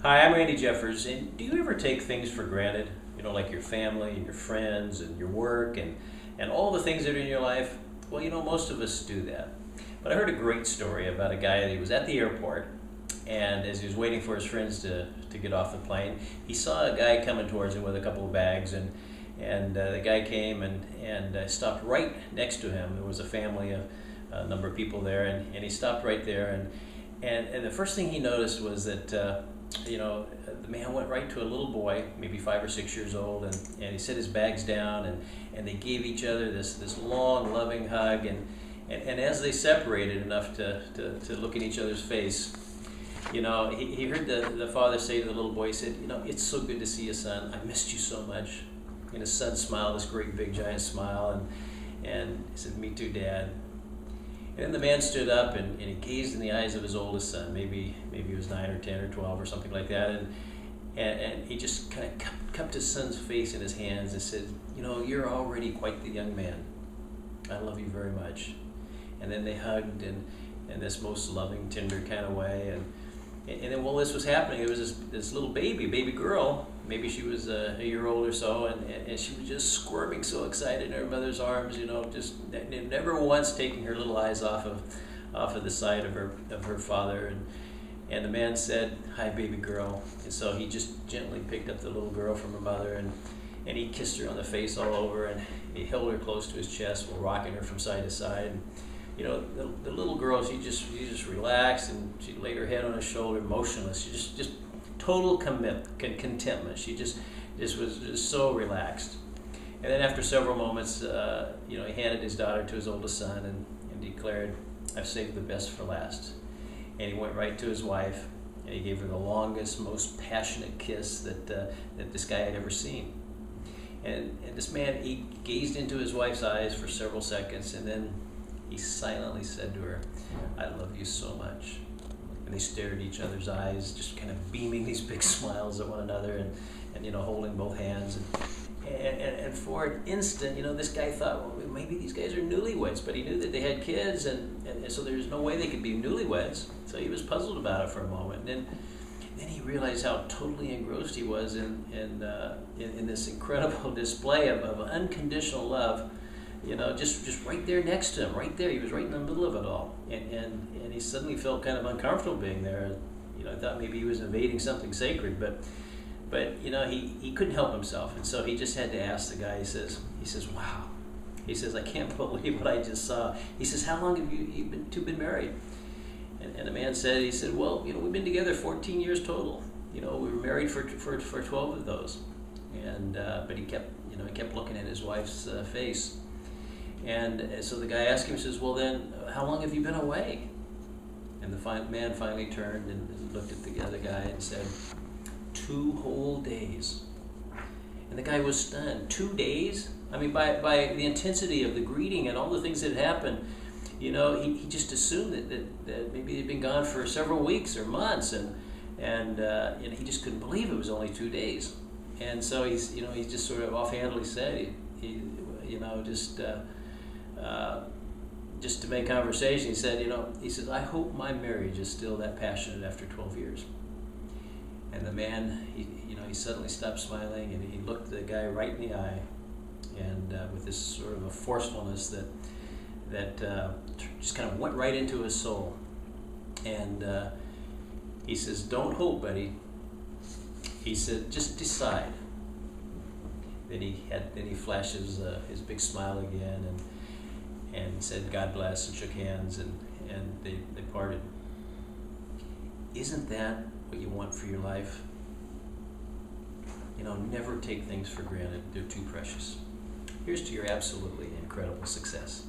Hi, I'm Randy Jeffers, and do you ever take things for granted? You know, like your family and your friends and your work and all the things that are in your life? Well, most of us do that. But I heard a great story about a guy that was at the airport, and as he was waiting for his friends to get off the plane, he saw a guy coming towards him with a couple of bags, and the guy came and stopped right next to him. There was a family of a number of people there, and he stopped right there, and the first thing he noticed was that the man went right to a little boy, maybe 5 or 6 years old, and he set his bags down, and they gave each other this long, loving hug, and as they separated enough to look in each other's face, he heard the father say to the little boy, he said, "It's so good to see you, son. I missed you so much." And his son smiled, this great big giant smile, and he said, "Me too, Dad." And then the man stood up and he gazed in the eyes of his oldest son. Maybe he was 9 or 10 or 12 or something like that. And he just kind of cupped his son's face in his hands and said, "You're already quite the young man. I love you very much." And then they hugged in this most loving, tender kind of way. And then while this was happening, there was this little baby girl. Maybe she was a year old or so, and she was just squirming so excited in her mother's arms, just never once taking her little eyes off of the sight of her father. And the man said, "Hi, baby girl." And so he just gently picked up the little girl from her mother, and he kissed her on the face all over, and he held her close to his chest while rocking her from side to side. And, the little girl, she just relaxed, and she laid her head on his shoulder, motionless. She just total contentment. She just was just so relaxed. And then after several moments, he handed his daughter to his oldest son and declared, "I've saved the best for last." And he went right to his wife, and he gave her the longest, most passionate kiss that this guy had ever seen. And this man, he gazed into his wife's eyes for several seconds, and then he silently said to her, "I love you so much." And they stared at each other's eyes, just kind of beaming these big smiles at one another, and holding both hands. And for an instant, this guy thought, well, maybe these guys are newlyweds, but he knew that they had kids, and so there's no way they could be newlyweds. So he was puzzled about it for a moment. And then he realized how totally engrossed he was in this incredible display of unconditional love, just right there next to him, right there. He was right in the middle of it all. And he suddenly felt kind of uncomfortable being there. I thought maybe he was invading something sacred, but he couldn't help himself. And so he just had to ask the guy, he says, "Wow." He says, "I can't believe what I just saw." He says, "How long have you been married?" And the man said, "Well, we've been together 14 years total. We were married for 12 of those." And but he kept looking at his wife's face. And so the guy asked him, he says, "Well then, how long have you been away?" And the man finally turned and looked at the other guy and said, 2 whole days. And the guy was stunned. 2 days? I mean, by the intensity of the greeting and all the things that happened, he just assumed that maybe they'd been gone for several weeks or months, and he just couldn't believe it was only 2 days. And so he just sort of offhandedly said, just to make conversation, he said, "I hope my marriage is still that passionate after 12 years." And the man, he suddenly stopped smiling, and he looked the guy right in the eye, and with this sort of a forcefulness that just kind of went right into his soul. And he says, "Don't hope, buddy." He said, "Just decide." Then he flashed his big smile again, and said, "God bless," and shook hands, and they parted. Isn't that what you want for your life? Never take things for granted. They're too precious. Here's to your absolutely incredible success.